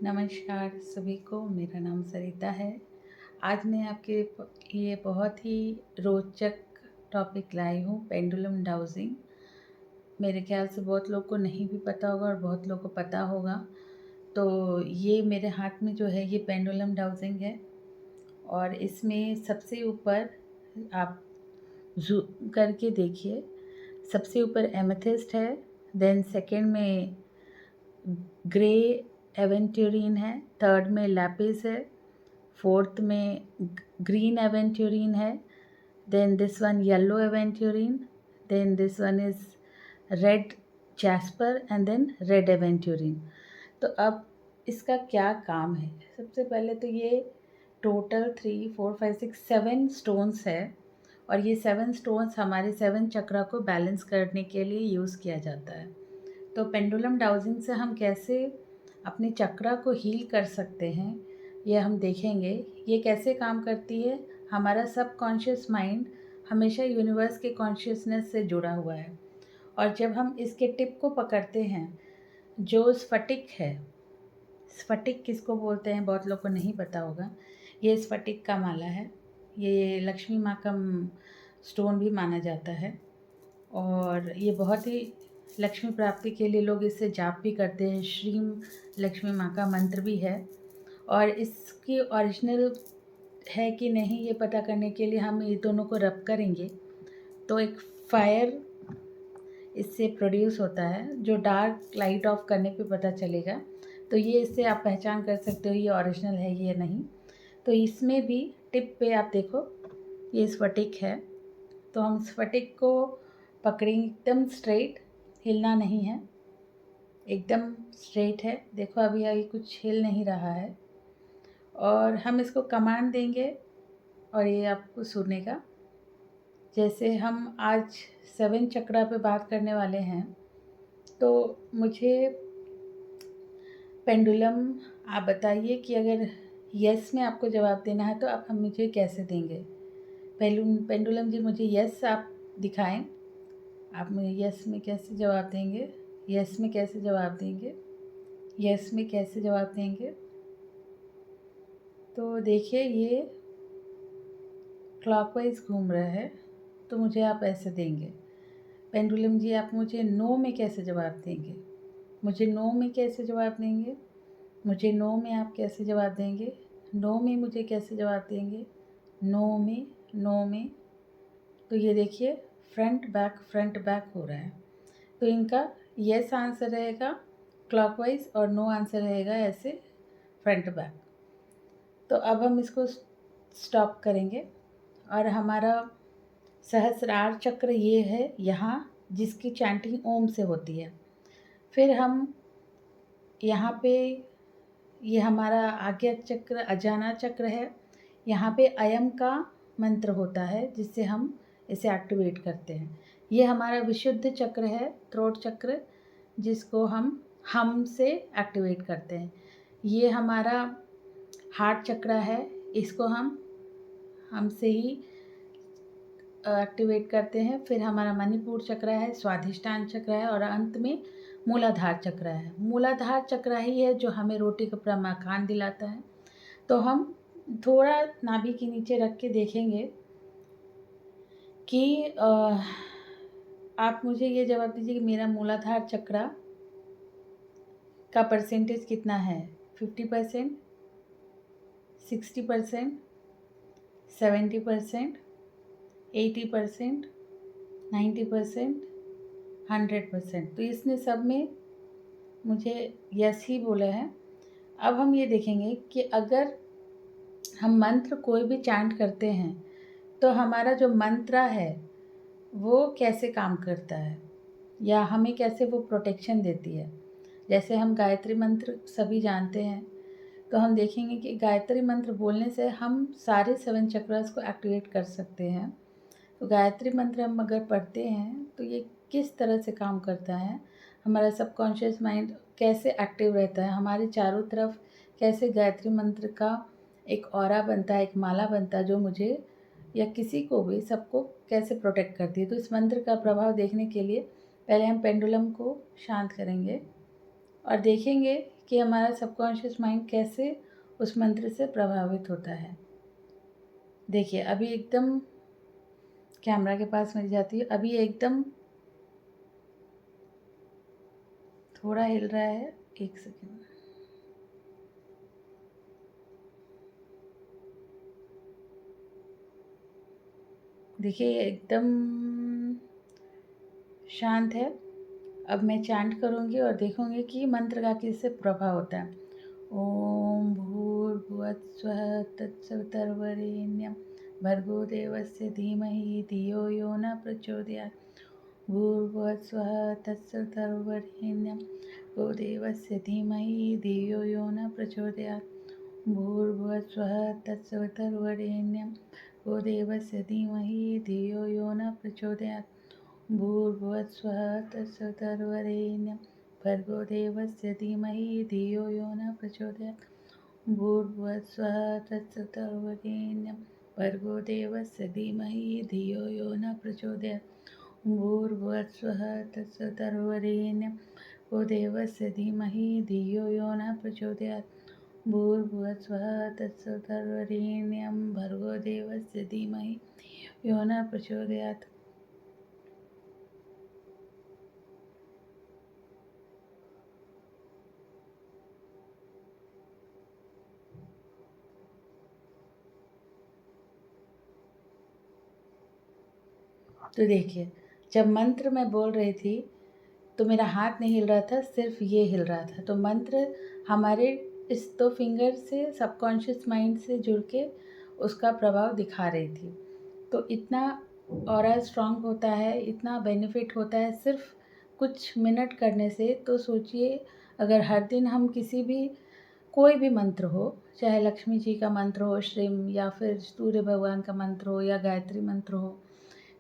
नमस्कार सभी को, मेरा नाम सरिता है। आज मैं आपके लिए बहुत ही रोचक टॉपिक लाई हूँ, पेंडुलम डाउजिंग। मेरे ख्याल से बहुत लोग को नहीं भी पता होगा और बहुत लोग को पता होगा। तो ये मेरे हाथ में जो है ये पेंडुलम डाउजिंग है और इसमें सबसे ऊपर आप जूम करके देखिए, सबसे ऊपर एमेथिस्ट है, देन सेकंड में ग्रे एवेंट्यूरिन है, थर्ड में लैपिस है, फोर्थ में ग्रीन एवेंट्यूरिन है, then this one yellow aventurine, then this one is red jasper and then red aventurine. तो अब इसका क्या काम है? सबसे पहले तो ये टोटल 3 4 5 6 7 स्टोन्स है और ये 7 स्टोन्स हमारे 7 चक्रा को बैलेंस करने के लिए यूज़ किया जाता है। तो पेंडुलम डाउजिंग से हम कैसे अपने चक्रा को हील कर सकते हैं, ये हम देखेंगे। ये कैसे काम करती है? हमारा सबकॉन्शियस माइंड हमेशा यूनिवर्स के कॉन्शियसनेस से जुड़ा हुआ है और जब हम इसके टिप को पकड़ते हैं, जो स्फटिक है, स्फटिक किसको बोलते हैं बहुत लोग को नहीं पता होगा। ये स्फटिक का माला है, ये लक्ष्मी माँ का स्टोन भी माना जाता है और ये बहुत ही लक्ष्मी प्राप्ति के लिए लोग इससे जाप भी करते हैं। श्रीम लक्ष्मी माँ का मंत्र भी है और इसकी ओरिजिनल है कि नहीं ये पता करने के लिए हम ये दोनों को रब करेंगे तो एक फायर इससे प्रोड्यूस होता है, जो डार्क लाइट ऑफ करने पे पता चलेगा। तो ये इससे आप पहचान कर सकते हो ये ओरिजिनल है ये नहीं। तो इसमें भी टिप पे आप देखो, ये स्फटिक है। तो हम स्फटिक को पकड़ेंगे एकदम स्ट्रेट, हिलना नहीं है, एकदम स्ट्रेट है। देखो अभी ये कुछ हिल नहीं रहा है और हम इसको कमांड देंगे और ये आपको सुनेगा। जैसे हम आज 7 चक्रा पे बात करने वाले हैं, तो मुझे पेंडुलम आप बताइए कि अगर यस में आपको जवाब देना है तो आप हम मुझे कैसे देंगे? पेंडुलम जी मुझे यस आप दिखाएं, आप मुझे यस में कैसे जवाब देंगे? यस में कैसे जवाब देंगे? यस में कैसे जवाब देंगे? तो देखिए ये क्लॉकवाइज घूम रहा है, तो मुझे आप ऐसे देंगे। पेंडुलम जी आप मुझे नो में कैसे जवाब देंगे? मुझे नो में कैसे जवाब देंगे? मुझे नो में आप कैसे जवाब देंगे? नो में मुझे कैसे जवाब देंगे? नो में, नो में। तो ये देखिए फ्रंट बैक हो रहा है। तो इनका यस आंसर रहेगा क्लॉकवाइज और नो आंसर रहेगा ऐसे फ्रंट बैक। तो अब हम इसको स्टॉप करेंगे और हमारा सहस्रार चक्र ये है यहाँ, जिसकी चैंटिंग ओम से होती है। फिर हम यहाँ पे ये हमारा आज्ञा चक्र अजाना चक्र है, यहाँ पे अयम का मंत्र होता है जिससे हम इसे एक्टिवेट करते हैं। ये हमारा विशुद्ध चक्र है, थ्रोट चक्र, जिसको हम से एक्टिवेट करते हैं। ये हमारा हार्ट चक्र है, इसको हम से ही एक्टिवेट करते हैं। फिर हमारा मणिपुर चक्र है, स्वाधिष्ठान चक्र है और अंत में मूलाधार चक्र है। मूलाधार चक्र ही है जो हमें रोटी कपड़ा मकान दिलाता है। तो हम थोड़ा नाभि के नीचे रख के देखेंगे कि आप मुझे ये जवाब दीजिए कि मेरा मूलाधार चक्र का परसेंटेज कितना है? 50%, 60%, 70%, 80%, 90%, 100%। तो इसने सब में मुझे यस ही बोला है। अब हम ये देखेंगे कि अगर हम मंत्र कोई भी चैंट करते हैं तो हमारा जो मंत्र है वो कैसे काम करता है या हमें कैसे वो प्रोटेक्शन देती है। जैसे हम गायत्री मंत्र सभी जानते हैं, तो हम देखेंगे कि गायत्री मंत्र बोलने से हम सारे 7 चक्रास को एक्टिवेट कर सकते हैं। तो गायत्री मंत्र हम अगर पढ़ते हैं तो ये किस तरह से काम करता है, हमारा सबकॉन्शियस माइंड कैसे एक्टिव रहता है, हमारे चारों तरफ कैसे गायत्री मंत्र का एक ऑरा बनता है, एक माला बनता है जो मुझे या किसी को भी, सबको कैसे प्रोटेक्ट करती है। तो इस मंत्र का प्रभाव देखने के लिए पहले हम पेंडुलम को शांत करेंगे और देखेंगे कि हमारा सबकॉन्शियस माइंड कैसे उस मंत्र से प्रभावित होता है। देखिए अभी एकदम कैमरा के पास मिल जाती है, अभी एकदम थोड़ा हिल रहा है, 1 सेकेंड। देखिए एकदम शांत है। अब मैं चैंट करूँगी और देखूँगी कि मंत्र का किससे प्रभाव होता है। ओम भूर्भुवस्सुः तत्सवितुर्वरेण्यं भर्गो देवस्य धीमहि धियो यो न प्रचोदयात्। भूर्भुवस्सुः तत्सवितुर्वरेण्यं भर्गो देवस्य धीमहि धियो यो न प्रचोदयात्। भूर्भुवस्सुः तत्सवितुर्वरेण्यं भर्गो देवस्य धीमहि धियो यो न प्रचोदयात्। भूर्भुवस्सुः तत्सवितुर्वरेण्यं भर्गो देवस्य धीमहि धियो यो न प्रचोदयात्। भूर्भुवस्सुः तत्सवितुर्वरेण्यं भर्गो देवस्य धीमहि धियो यो न प्रचोदयात्। भूर्भुवस्सुः तत्सवितुर्वरेण्यं भर्गो देवस्य धीमहि धियो यो न प्रचोदयात्। भूर्भुवस्सुः तत्सवितुर्वरेण्यं भर्गो देवस्य धीमहि धियो यो न प्रचोदयात्। तो देखिए जब मंत्र मैं बोल रही थी तो मेरा हाथ नहीं हिल रहा था, सिर्फ ये हिल रहा था। तो मंत्र हमारे इस 2 फिंगर से सबकॉन्शियस माइंड से जुड़ के उसका प्रभाव दिखा रही थी। तो इतना ऑरा स्ट्रॉन्ग होता है, इतना बेनिफिट होता है सिर्फ कुछ मिनट करने से। तो सोचिए अगर हर दिन हम किसी भी कोई भी मंत्र हो, चाहे लक्ष्मी जी का मंत्र हो, श्रीम, या फिर सूर्य भगवान का मंत्र हो, या गायत्री मंत्र हो,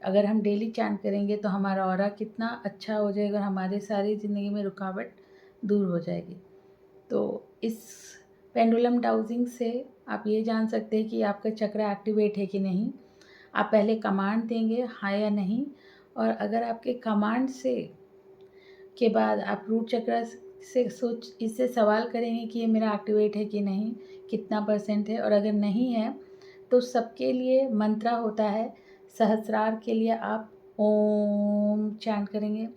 अगर हम डेली चैंट करेंगे तो हमारा ऑरा कितना अच्छा हो जाएगा, हमारी सारी ज़िंदगी में रुकावट दूर हो जाएगी। तो इस पेंडुलम डाउजिंग से आप ये जान सकते हैं कि आपका चक्र एक्टिवेट है कि नहीं। आप पहले कमांड देंगे हाँ या नहीं, और अगर आपके कमांड से के बाद आप रूट चक्र से इससे सवाल करेंगे कि ये मेरा एक्टिवेट है कि नहीं, कितना % है, और अगर नहीं है तो सबके लिए मंत्रा होता है। सहस्रार के लिए आप ओम चैंट करेंगे,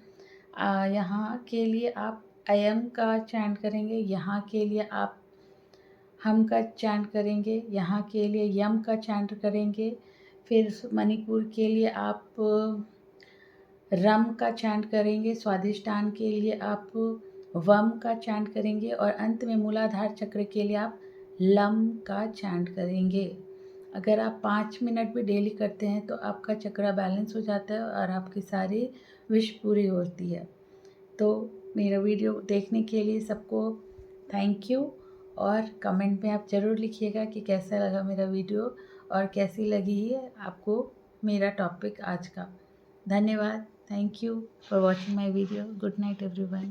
यहाँ के लिए आप अयम का चैंट करेंगे, यहाँ के लिए आप हम का चैंट करेंगे, यहाँ के लिए यम का चैंट करेंगे, फिर मणिपुर के लिए आप रम का चैंट करेंगे, स्वादिष्टान के लिए आप वम का चैंट करेंगे, और अंत में मूलाधार चक्र के लिए आप लम का चैंट करेंगे। अगर आप 5 मिनट भी डेली करते हैं तो आपका चक्र बैलेंस हो जाता है और आपकी सारी विश पूरी होती है। तो मेरा वीडियो देखने के लिए सबको थैंक यू, और कमेंट में आप ज़रूर लिखिएगा कि कैसा लगा मेरा वीडियो और कैसी लगी है आपको मेरा टॉपिक आज का। धन्यवाद। Thank you for watching my video. Good night everyone.